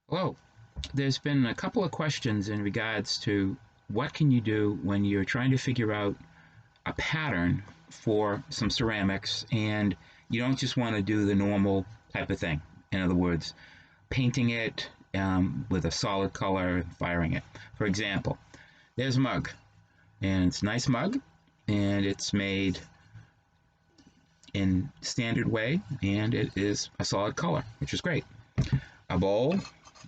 Hello. There's been a couple of questions in regards to what can you do when you're trying to figure out a pattern for some ceramics and you don't just want to do the normal type of thing. In other words, painting it with a solid color and firing it. For example, there's a mug, and it's a nice mug, and it's made in standard way, and it is a solid color, which is great. A bowl,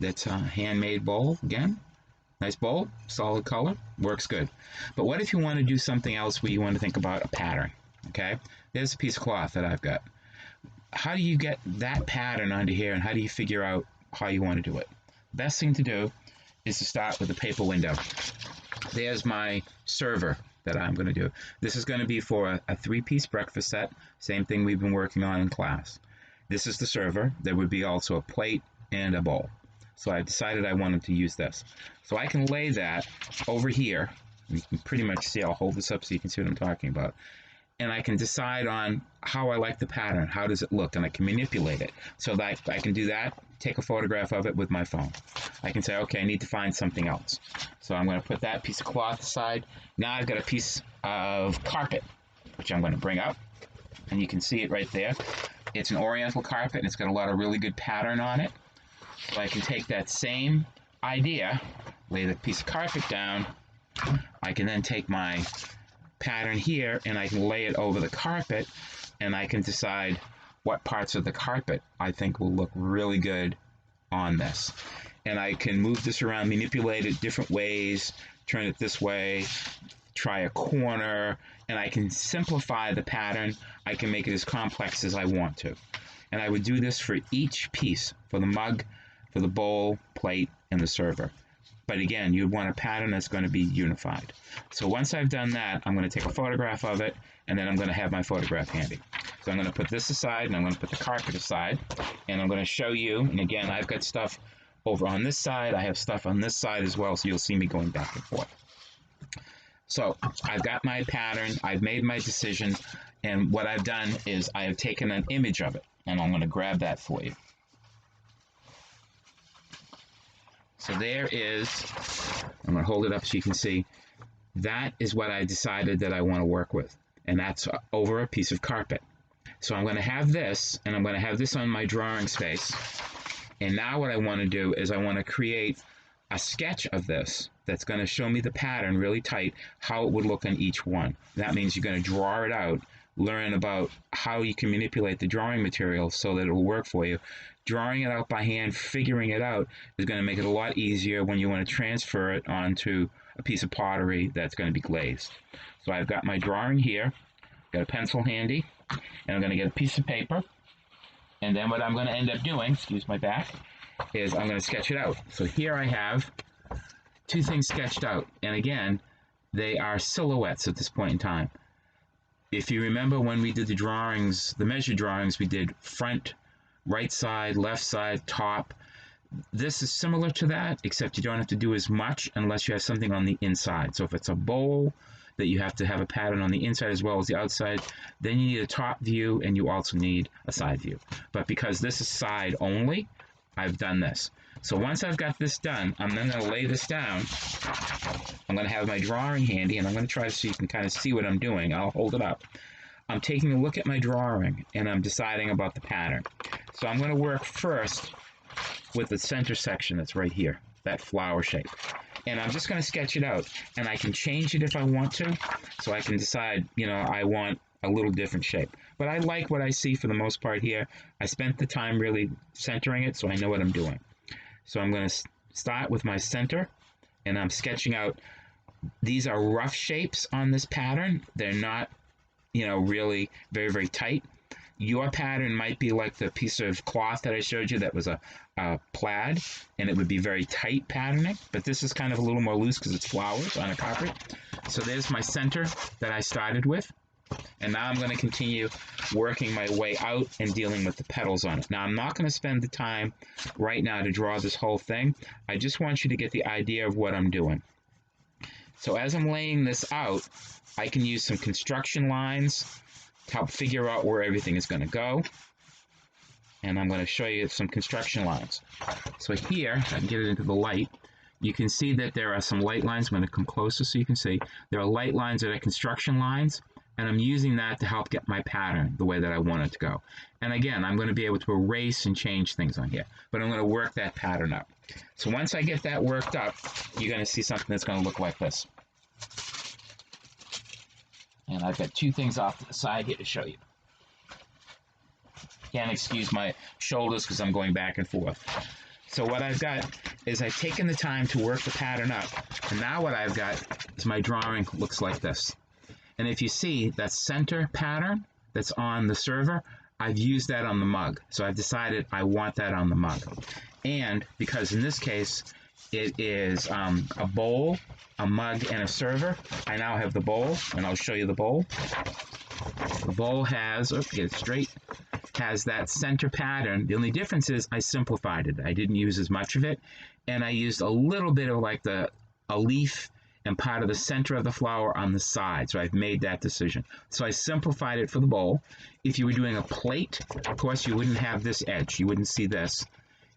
that's a handmade bowl, again, nice bowl, solid color, works good. But what if you want to do something else where you want to think about a pattern? Okay, there's a piece of cloth that I've got. How do you get that pattern onto here, and how do you figure out how you want to do it? Best thing to do is to start with a paper window. There's my server that I'm going to do. This is going to be for a three-piece breakfast set, same thing we've been working on in class. This is the server. There would be also a plate and a bowl. So I decided I wanted to use this. So I can lay that over here. You can pretty much see, I'll hold this up so you can see what I'm talking about. And I can decide on how I like the pattern, how does it look, and I can manipulate it. So that I can do that, take a photograph of it with my phone. I can say, okay, I need to find something else. So I'm going to put that piece of cloth aside. Now I've got a piece of carpet, which I'm going to bring up, and you can see it right there. It's an oriental carpet, and it's got a lot of really good pattern on it. So I can take that same idea, lay the piece of carpet down. I can then take my pattern here and I can lay it over the carpet, and I can decide what parts of the carpet I think will look really good on this. And I can move this around, manipulate it different ways, turn it this way, try a corner, and I can simplify the pattern. I can make it as complex as I want to. And I would do this for each piece, for the mug, for the bowl, plate, and the server. But again, you'd want a pattern that's going to be unified. So once I've done that, I'm going to take a photograph of it, and then I'm going to have my photograph handy. So I'm going to put this aside, and I'm going to put the carpet aside, and I'm going to show you, and again, I've got stuff over on this side, I have stuff on this side as well, so you'll see me going back and forth. So I've got my pattern, I've made my decision, and what I've done is I have taken an image of it, and I'm going to grab that for you. So there is, I'm going to hold it up so you can see, that is what I decided that I want to work with. And that's over a piece of carpet. So I'm going to have this, and I'm going to have this on my drawing space. And now what I want to do is I want to create a sketch of this that's going to show me the pattern really tight, how it would look on each one. That means you're going to draw it out, learn about how you can manipulate the drawing material so that it will work for you. Drawing it out by hand, figuring it out, is going to make it a lot easier when you want to transfer it onto a piece of pottery that's going to be glazed. So I've got my drawing here, got a pencil handy, and I'm going to get a piece of paper, and then what I'm going to end up doing, excuse my back, is I'm going to sketch it out. So here I have two things sketched out, and again, they are silhouettes at this point in time. If you remember when we did the drawings, the measured drawings, we did front, right side, left side, top. This is similar to that, except you don't have to do as much unless you have something on the inside. So if it's a bowl that you have to have a pattern on the inside as well as the outside, then you need a top view and you also need a side view. But because this is side only, I've done this. So once I've got this done, I'm then going to lay this down. I'm going to have my drawing handy, and I'm going to try so you can kind of see what I'm doing. I'll hold it up. I'm taking a look at my drawing, and I'm deciding about the pattern. So I'm going to work first with the center section that's right here, that flower shape. And I'm just going to sketch it out, and I can change it if I want to. So I can decide, I want a little different shape. But I like what I see for the most part here. I spent the time really centering it, so I know what I'm doing. So I'm going to start with my center, and I'm sketching out. These are rough shapes on this pattern. They're not, really very, very tight. Your pattern might be like the piece of cloth that I showed you that was a plaid, and it would be very tight patterning, but this is kind of a little more loose because it's flowers on a carpet. So there's my center that I started with, and now I'm going to continue working my way out and dealing with the petals on it. Now I'm not going to spend the time right now to draw this whole thing. I just want you to get the idea of what I'm doing. So as I'm laying this out, I can use some construction lines to help figure out where everything is going to go. and I'm going to show you some construction lines. So here, if I can get it into the light, you can see that there are some light lines. I'm going to come closer so you can see. There are light lines that are construction lines, and I'm using that to help get my pattern the way that I want it to go. And again, I'm going to be able to erase and change things on here, but I'm going to work that pattern up. So once I get that worked up, you're going to see something that's going to look like this. And I've got two things off to the side here to show you. Can't excuse my shoulders because I'm going back and forth. So what I've got is I've taken the time to work the pattern up, and now what I've got is my drawing looks like this. And if you see that center pattern that's on the server, I've used that on the mug. So I've decided I want that on the mug. And because in this case it is a bowl, a mug, and a server, I now have the bowl, and I'll show you the bowl. The bowl has, get it straight, has that center pattern. The only difference is I simplified it. I didn't use as much of it, and I used a little bit of like a leaf and part of the center of the flower on the side. So I've made that decision. So I simplified it for the bowl. If you were doing a plate, of course, you wouldn't have this edge. You wouldn't see this.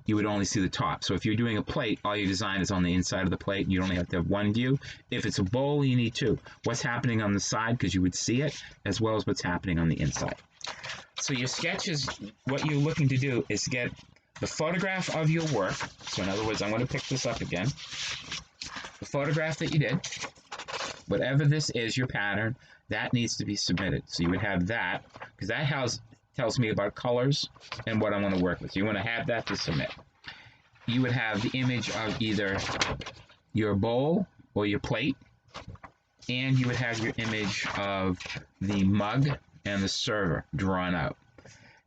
You would only see the top. So if you're doing a plate, all your design is on the inside of the plate. You only have to have one view. If it's a bowl, you need two. What's happening on the side, because you would see it, as well as what's happening on the inside. So your sketch is, what you're looking to do is get the photograph of your work. So in other words, I'm going to pick this up again. The photograph that you did, whatever this is, your pattern, that needs to be submitted. So you would have that, because that tells me about colors and what I want to work with. So you want to have that to submit. You would have the image of either your bowl or your plate, and you would have your image of the mug and the server drawn out.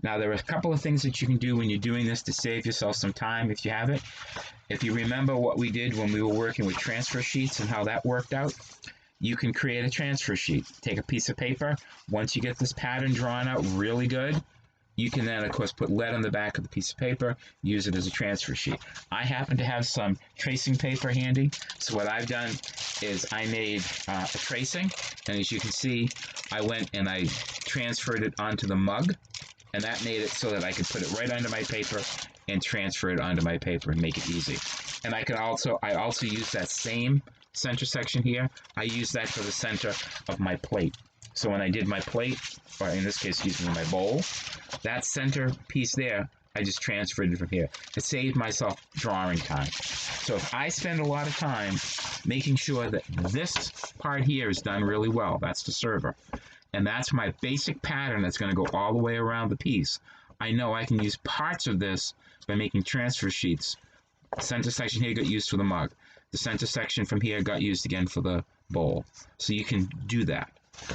Now there are a couple of things that you can do when you're doing this to save yourself some time if you have it. If you remember what we did when we were working with transfer sheets and how that worked out, you can create a transfer sheet. Take a piece of paper. Once you get this pattern drawn out really good, you can then, of course, put lead on the back of the piece of paper, use it as a transfer sheet. I happen to have some tracing paper handy, so what I've done is I made a tracing, and as you can see, I went and I transferred it onto the mug, and that made it so that I could put it right under my paper and transfer it onto my paper and make it easy. And I also use that same center section here. I use that for the center of my plate. So when I did my plate, or in this case using my bowl, that center piece there, I just transferred it from here. It saved myself drawing time. So if I spend a lot of time making sure that this part here is done really well, that's the server, and that's my basic pattern that's going to go all the way around the piece, I know I can use parts of this by making transfer sheets. The center section here got used for the mug. The center section from here got used again for the bowl. So you can do that.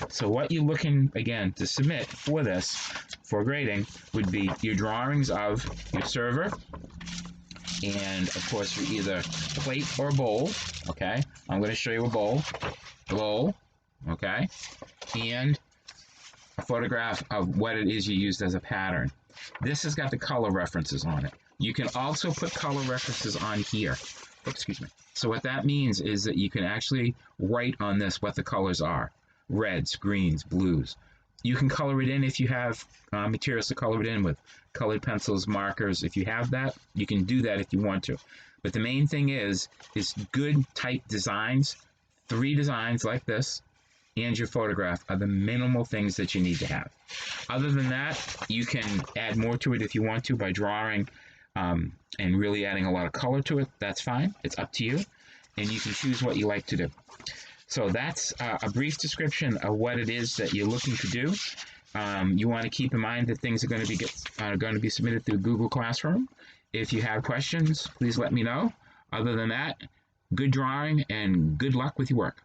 So what you're looking, again, to submit for this, for grading, would be your drawings of your server, and of course for either plate or bowl, okay? I'm going to show you a bowl, okay? And a photograph of what it is you used as a pattern. This has got the color references on it. You can also put color references on here. Excuse me. So what that means is that you can actually write on this what the colors are. Reds, greens, blues. You can color it in if you have materials to color it in with. Colored pencils, markers. If you have that, you can do that if you want to. But the main thing is good type designs. 3 designs like this and your photograph are the minimal things that you need to have. Other than that, you can add more to it if you want to by drawing and really adding a lot of color to it. That's fine. It's up to you. And you can choose what you like to do. So that's a brief description of what it is that you're looking to do. You want to keep in mind that things are going to be submitted through Google Classroom. If you have questions, please let me know. Other than that, good drawing and good luck with your work.